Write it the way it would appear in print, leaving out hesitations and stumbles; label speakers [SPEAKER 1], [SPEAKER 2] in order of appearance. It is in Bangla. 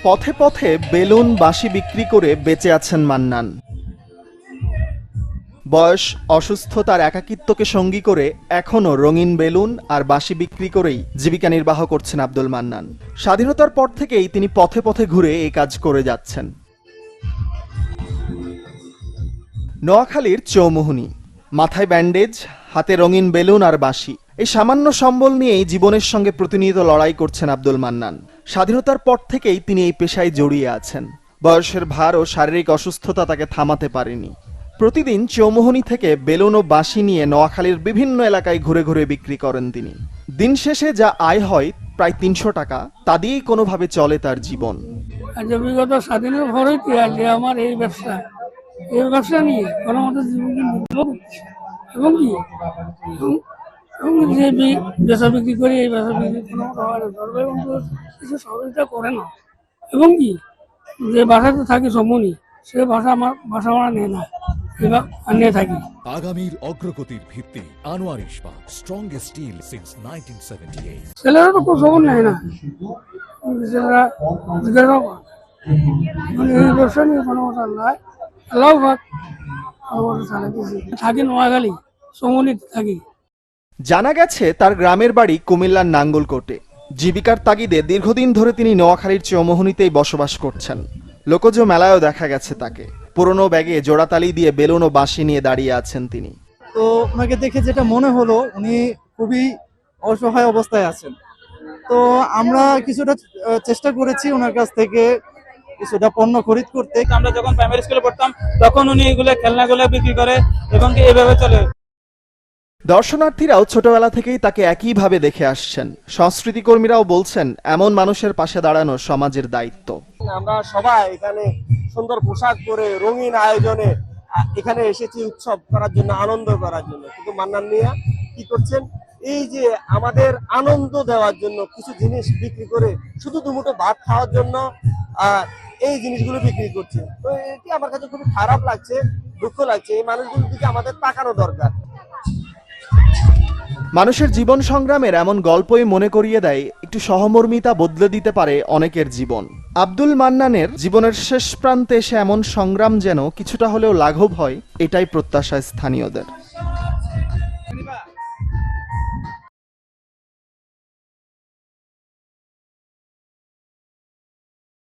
[SPEAKER 1] পথে পথে বেলুন বাঁশি বিক্রি করে বেঁচে আছেন মান্নান। বয়স, অসুস্থতার একাকিত্বকে সঙ্গী করে এখনও রঙিন বেলুন আর বাঁশি বিক্রি করেই জীবিকা নির্বাহ করছেন আব্দুল মান্নান। স্বাধীনতার পর থেকেই তিনি পথে পথে ঘুরে এই কাজ করে যাচ্ছেন। নোয়াখালীর চৌমুহনী, মাথায় ব্যান্ডেজ, হাতে রঙিন বেলুন আর বাঁশি, এই সামান্য সম্বল নিয়েই জীবনের সঙ্গে প্রতিনিয়ত লড়াই করছেন আব্দুল মান্নান। স্বাধীনতার পর থেকেই তিনি এই পেশায় জড়িয়ে আছেন। বয়সের ভার ও শারীরিক অসুস্থতা তাকে থামাতে পারেনি। প্রতিদিন চৌমুহনী থেকে বেলুন ও বাঁশি নিয়ে নোয়াখালীর বিভিন্ন এলাকায় ঘুরে ঘুরে বিক্রি করেন তিনি। দিন শেষে যা আয় হয় প্রায় ৩০০ টাকা, তা দিয়েই কোনোভাবে চলে তার জীবন।
[SPEAKER 2] বিগত স্বাধীনের পরেই আমার এই ব্যবসা নিয়ে কোনো মতো জীবনকে নির্বাহ করছি। এবং কি এবং যে বেচা বিক্রি করি, এই বেচা বিক্রি কোনো মতো হয় না, সরকারি কিছু সহযোগিতা করে না। এবং কি যে বাসাতে থাকি সমনি, সে বাসা আমার বাসা ভাড়া নেয় না, এবার নিয়ে থাকি।
[SPEAKER 3] আগামীর অগ্রগতির ভিত্তি আনোয়ার ইস্পাত, স্ট্রংগেস্ট স্টিল সিন্স 1978।
[SPEAKER 2] ছেলেরা তো খুব খবর নেয় না, ছেলেরা জিজ্ঞাসা মানে এই ব্যবসা নিয়ে কোনো মতো নয়। আল্লাহ পাক আমার চালাইতেছি। থাকি নোয়াখালী সমনিতে থাকি।
[SPEAKER 1] জানা গেছে তার গ্রামের বাড়ি কুমিল্লার নাঙ্গলকোটে। জীবিকার তাগিদে দীর্ঘদিন ধরে তিনি নোয়াখালীর চৌমুহনীতেই বসবাস করছেন। লোকজ মেলায়ও দেখা গেছে তাকে। পুরনো ব্যাগে জোড়াতালি দিয়ে বেলুন ও বাঁশি নিয়ে দাঁড়িয়ে আছেন তিনি।
[SPEAKER 4] তো ওনাকে দেখে যেটা মনে হলো, উনি খুবই অসহায় অবস্থায় আছেন। তো আমরা কিছুটা চেষ্টা করেছি ওনার কাছ থেকে কিছুটা পণ্য খরিদ করতে।
[SPEAKER 5] আমরা যখন প্রাইমারি স্কুলে পড়তাম তখন উনি এগুলো খেলনাগুলো বিক্রি করে এবং এইভাবে চলে।
[SPEAKER 1] দর্শনার্থীরাও ছোটবেলা থেকেই তাকে একইভাবে দেখে আসছেন। সংস্কৃতি কর্মীরাও বলছেন এমন মানুষের পাশে দাঁড়ানো সমাজের দায়িত্ব।
[SPEAKER 6] আমরা সবাই এখানে সুন্দর পোশাক পরে রঙিন আয়োজনে এখানে এসেছি উৎসব করার জন্য, আনন্দ করার জন্য। কিন্তু মান্নান মিয়া কি করছেন, এই যে আমাদের আনন্দ দেওয়ার জন্য কিছু জিনিস বিক্রি করে শুধু দুমুঠো ভাত খাওয়ার জন্য এই জিনিসগুলো বিক্রি করছে। তো এটি আমার কাছে খুবই খারাপ লাগছে, দুঃখ লাগছে। এই মানুষগুলোর দিকে আমাদের তাকানো দরকার।
[SPEAKER 1] মানুষের জীবন সংগ্রামের এমন গল্পই মনে করিয়ে দেয় একটু সহমর্মিতা বদলে দিতে পারে অনেকের জীবন। আব্দুল মান্নানের জীবনের শেষ প্রান্তে এসে এমন সংগ্রাম যেন কিছুটা হলেও লাঘব হয়, এটাই প্রত্যাশা স্থানীয়দের।